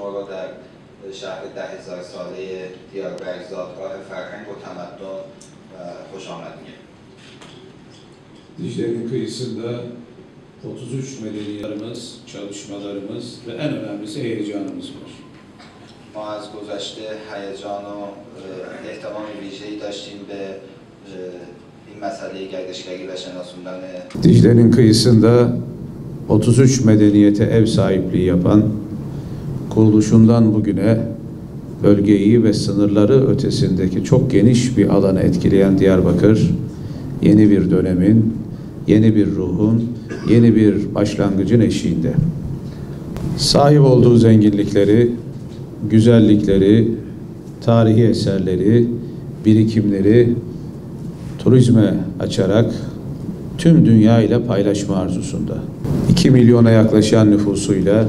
شما را در شهر 10,000 ساله دیاربکر زادگاه فرهنگ و تمدن خوش آمد میگم. Dicle'nin kıyısında 33 medeniyetlerimiz, çalışmalarımız ve en önemlisi heyecanımız var. ما از گذشته هیجان و اهتمام ویژه‌ای داشتیم به این مسئله گردشگری و شناسوندن. Dicle'nin kıyısında 33 medeniyete ev sahipliği yapan, kuruluşundan bugüne bölgeyi ve sınırları ötesindeki çok geniş bir alanı etkileyen Diyarbakır, yeni bir dönemin, yeni bir ruhun, yeni bir başlangıcın eşiğinde. Sahip olduğu zenginlikleri, güzellikleri, tarihi eserleri, birikimleri turizme açarak tüm dünya ile paylaşma arzusunda. 2 milyona yaklaşan nüfusuyla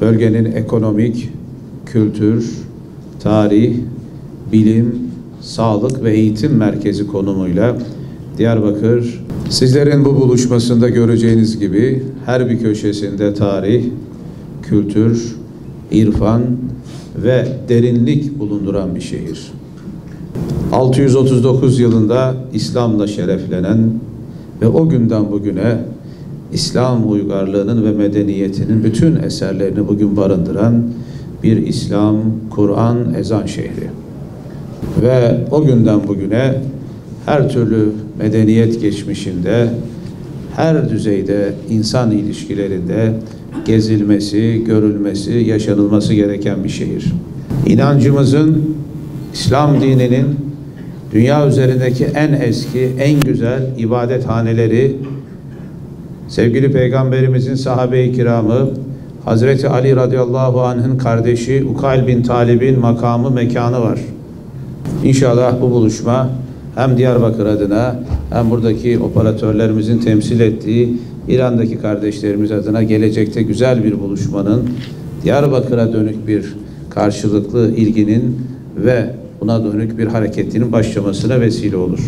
bölgenin ekonomik, kültür, tarih, bilim, sağlık ve eğitim merkezi konumuyla Diyarbakır, sizlerin bu buluşmasında göreceğiniz gibi her bir köşesinde tarih, kültür, irfan ve derinlik bulunduran bir şehir. 639 yılında İslam'la şereflenen ve o günden bugüne İslam uygarlığının ve medeniyetinin bütün eserlerini bugün barındıran bir İslam, Kur'an, ezan şehri. Ve o günden bugüne her türlü medeniyet geçmişinde, her düzeyde insan ilişkilerinde gezilmesi, görülmesi, yaşanılması gereken bir şehir. İnancımızın, İslam dininin dünya üzerindeki en eski, en güzel ibadethaneleri, sevgili Peygamberimizin sahabe-i kiramı, Hazreti Ali radıyallahu anh'ın kardeşi Ukayl bin Talib'in makamı, mekanı var. İnşallah bu buluşma hem Diyarbakır adına hem buradaki operatörlerimizin temsil ettiği İran'daki kardeşlerimiz adına gelecekte güzel bir buluşmanın, Diyarbakır'a dönük bir karşılıklı ilginin ve buna dönük bir hareketinin başlamasına vesile olur.